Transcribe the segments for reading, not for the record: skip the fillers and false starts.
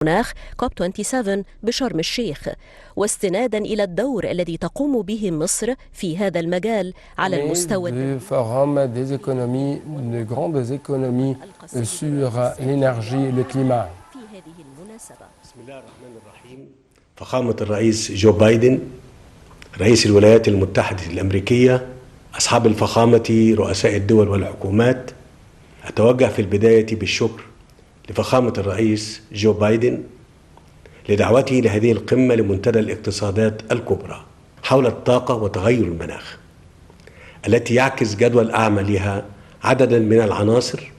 المناخ كوب 27 بشرم الشيخ، واستنادا إلى الدور الذي تقوم به مصر في هذا المجال على المستوى du Forum des économies, de grandes économies sur l'énergie et le climat. في هذه المناسبة. بسم الله الرحمن الرحيم. فخامة الرئيس جو بايدن رئيس الولايات المتحدة الأمريكية، أصحاب الفخامة رؤساء الدول والحكومات، أتوجه في البداية بالشكر لفخامة الرئيس جو بايدن لدعوته لهذه القمة لمنتدى الاقتصادات الكبرى حول الطاقة وتغير المناخ، التي يعكس جدول أعمالها عددا من العناصر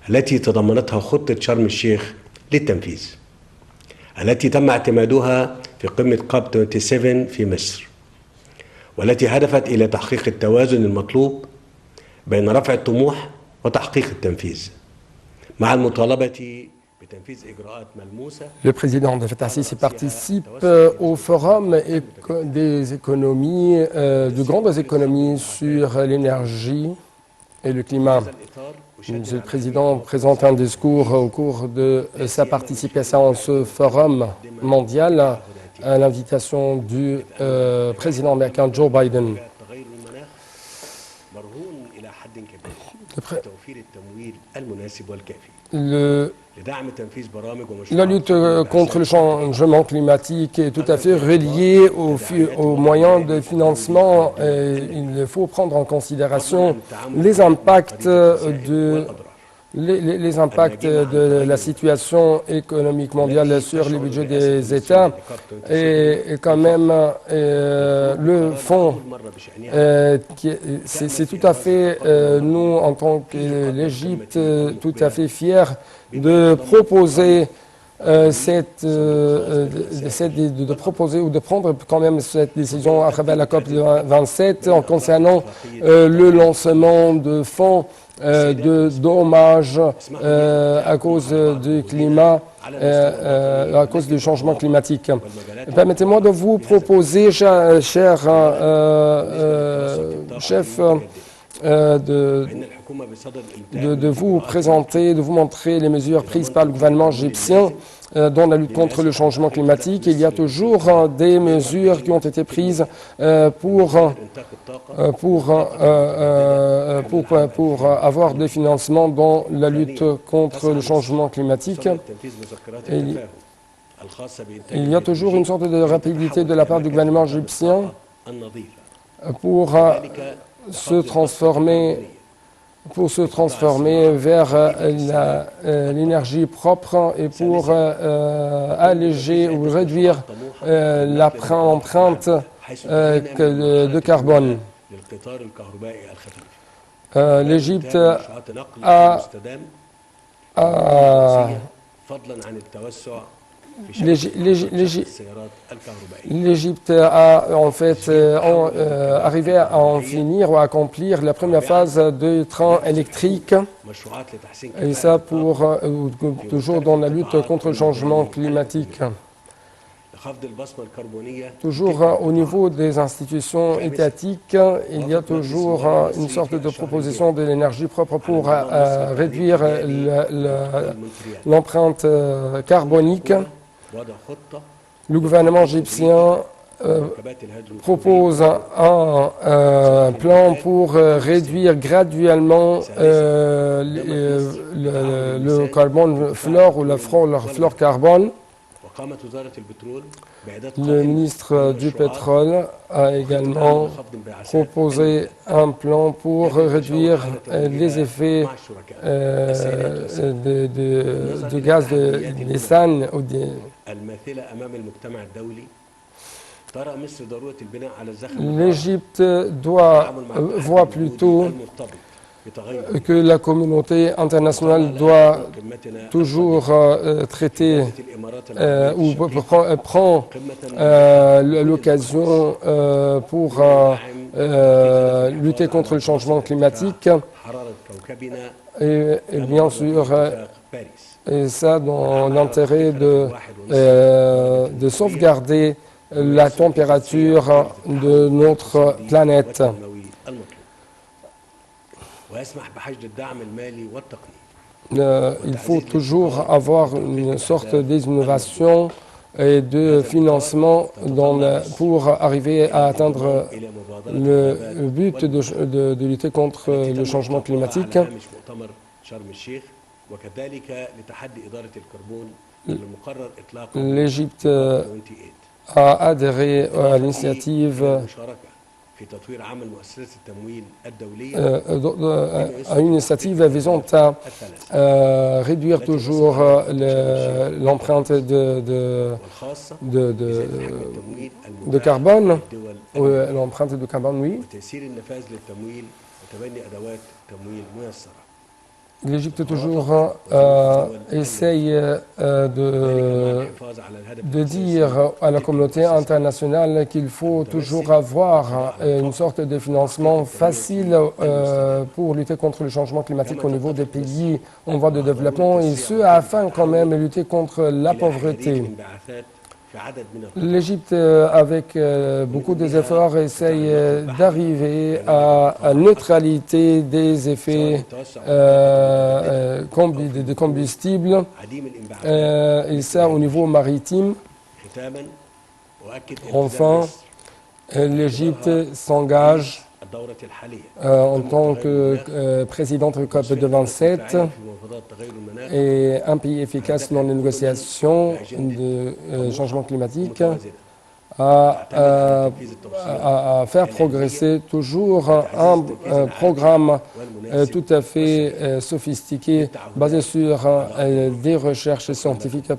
التي تضمنتها خطة شرم الشيخ للتنفيذ، التي تم اعتمادها في قمة كوب 27 في مصر، والتي هدفت إلى تحقيق التوازن المطلوب بين رفع الطموح وتحقيق التنفيذ، مع المطالبة بتنفيذ إجراءات ملموسة. Le président Abdel Fattah Sisi participe au Forum des économies, de grandes économies sur l'énergie et le climat. Monsieur le Président présente un discours au cours de sa participation à ce forum mondial à l'invitation du président américain Joe Biden. La lutte contre le changement climatique est tout à fait reliée aux moyens de financement. Il faut prendre en considération les impacts de la situation économique mondiale sur les budgets des États et quand même le fonds, c'est tout à fait, nous en tant que l'Égypte, tout à fait fiers de proposer de proposer ou de prendre quand même cette décision à travers la COP27 en concernant le lancement de fonds de dommages à cause du climat, à cause du changement climatique. Permettez-moi de vous proposer, cher chef, de vous présenter, de vous montrer les mesures prises par le gouvernement égyptien dans la lutte contre le changement climatique. Il y a toujours des mesures qui ont été prises pour avoir des financements dans la lutte contre le changement climatique. Il y a toujours une sorte de rapidité de la part du gouvernement égyptien pour se transformer vers l'énergie propre et pour alléger ou réduire l'empreinte de carbone. L'Égypte a en fait arrivé à en finir ou à accomplir la première phase de train électrique, et ça pour toujours dans la lutte contre le changement climatique. Toujours au niveau des institutions étatiques, il y a toujours une sorte de proposition de l'énergie propre pour réduire l'empreinte carbonique. Le gouvernement égyptien propose un plan pour réduire graduellement le carbone fluor ou le fluor carbone. Le ministre du pétrole a également proposé un plan pour réduire les effets de gaz de méthane. L'Égypte voit plutôt que la communauté internationale doit toujours traiter ou prend l'occasion pour lutter contre le changement climatique et bien sûr et ça dans l'intérêt de sauvegarder la température de notre planète. il faut toujours avoir une sorte d'innovation et de financement pour arriver à atteindre le but de lutter contre le changement climatique. L'Égypte a adhéré à l'initiative à une initiative visant à réduire toujours l'empreinte de carbone, l'empreinte de carbone, oui. L'Égypte toujours essaye de dire à la communauté internationale qu'il faut toujours avoir une sorte de financement facile pour lutter contre le changement climatique au niveau des pays en voie de développement, et ce afin quand même de lutter contre la pauvreté. L'Égypte, avec beaucoup d'efforts, essaye d'arriver à la neutralité des effets de combustible, et ça au niveau maritime. Enfin, l'Égypte s'engage en tant que présidente de COP de 27 et un pays efficace dans les négociations de changement climatique, à faire progresser toujours un programme tout à fait sophistiqué basé sur des recherches scientifiques